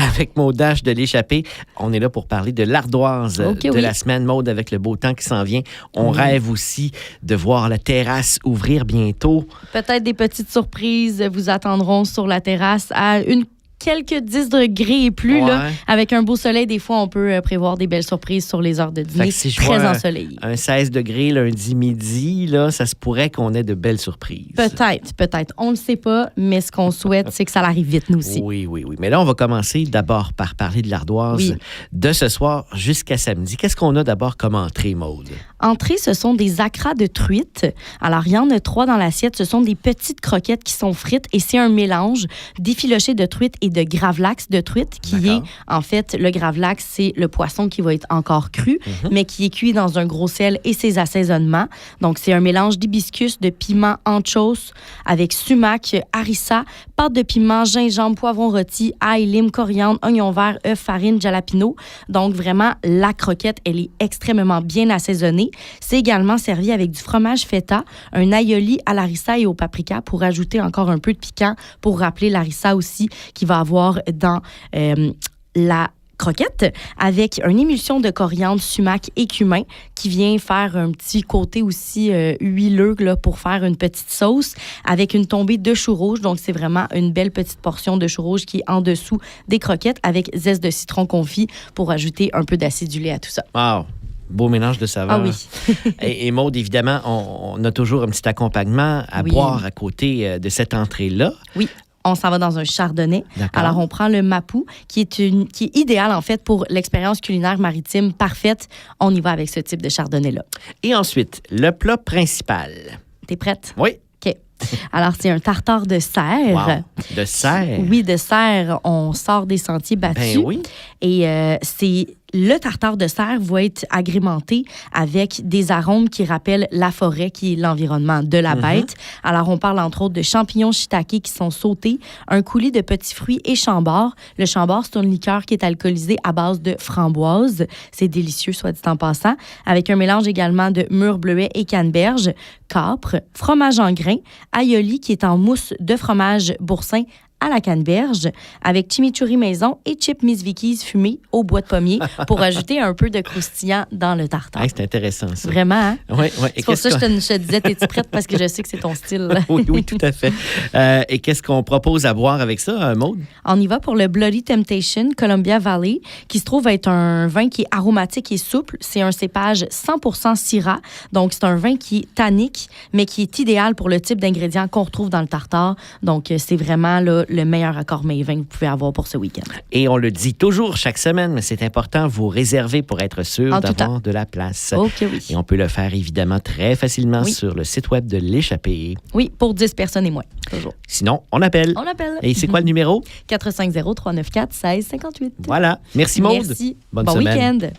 avec Maud Dash de l'Échappée. On est là pour parler de l'ardoise de la semaine. Maud, avec le beau temps qui s'en vient, on rêve aussi de voir la terrasse ouvrir bientôt. Peut-être des petites surprises vous attendront sur la terrasse à quelques 10 degrés et plus. Là, avec un beau soleil, des fois, on peut prévoir des belles surprises sur les heures de dîner très ensoleillées. Un 16 degrés lundi midi, là, ça se pourrait qu'on ait de belles surprises. Peut-être. On ne le sait pas, mais ce qu'on souhaite, c'est que ça arrive vite, nous aussi. Oui. Mais là, on va commencer d'abord par parler de l'ardoise de ce soir jusqu'à samedi. Qu'est-ce qu'on a d'abord comme entrée, Maude? Entrée, ce sont des acras de truite. Alors, il y en a 3 dans l'assiette. Ce sont des petites croquettes qui sont frites et c'est un mélange d'effiloché de truite et de gravlax de truite qui est, en fait, le gravlax, c'est le poisson qui va être encore cru, mais qui est cuit dans un gros sel et ses assaisonnements. Donc, c'est un mélange d'hibiscus, de piment anchos avec sumac, harissa, pâte de piment, gingembre, poivron rôti, ail, lime, coriandre, oignon vert, œuf, farine, jalapeno. Donc, vraiment, la croquette, elle est extrêmement bien assaisonnée. C'est également servi avec du fromage feta, un aioli à l'harissa et au paprika pour ajouter encore un peu de piquant, pour rappeler l'harissa aussi qui va avoir dans la croquette, avec une émulsion de coriandre, sumac et cumin qui vient faire un petit côté aussi huileux là, pour faire une petite sauce avec une tombée de chou rouge. Donc, c'est vraiment une belle petite portion de chou rouge qui est en dessous des croquettes avec zeste de citron confit pour ajouter un peu d'acidulé à tout ça. Wow! Beau mélange de saveurs. Ah oui. et Maude, évidemment, on a toujours un petit accompagnement à boire à côté de cette entrée-là. Oui. On s'en va dans un chardonnay. D'accord. Alors, on prend le Mapou, qui est idéal, en fait, pour l'expérience culinaire maritime parfaite. On y va avec ce type de chardonnay-là. Et ensuite, le plat principal. T'es prête? Oui. OK. Alors, c'est un tartare de cerf. Wow. De cerf? Oui, de cerf. On sort des sentiers battus. Ben oui. Et c'est... Le tartare de cerf va être agrémenté avec des arômes qui rappellent la forêt, qui est l'environnement de la bête. Alors, on parle entre autres de champignons shiitake qui sont sautés, un coulis de petits fruits et chambord. Le chambord, c'est une liqueur qui est alcoolisée à base de framboise. C'est délicieux, soit dit en passant. Avec un mélange également de mûre bleuet et canneberge, capre, fromage en grains, aioli qui est en mousse de fromage boursin à la canneberge, avec chimichurri maison et chips Miss Vicky's fumés au bois de pommier pour ajouter un peu de croustillant dans le tartare. C'est intéressant, ça. Vraiment, hein? Oui. C'est pour ça que je te disais, t'es-tu prête? Parce que je sais que c'est ton style. Oui, tout à fait. Et qu'est-ce qu'on propose à boire avec ça, Maude? On y va pour le Bloody Temptation Columbia Valley, qui se trouve être un vin qui est aromatique et souple. C'est un cépage 100% Syrah. Donc, c'est un vin qui est tannique, mais qui est idéal pour le type d'ingrédients qu'on retrouve dans le tartare. Donc, c'est vraiment là, le meilleur accord mets vin que vous pouvez avoir pour ce week-end. Et on le dit toujours chaque semaine, mais c'est important, vous réserver pour être sûr d'avoir de la place. OK, oui. Et on peut le faire évidemment très facilement sur le site web de l'Échappée. Oui, pour 10 personnes et moins, toujours. Sinon, on appelle. On appelle. Et c'est quoi le numéro? 450-394-1658. Voilà. Merci, Maude. Merci. Bonne bon semaine. week-end.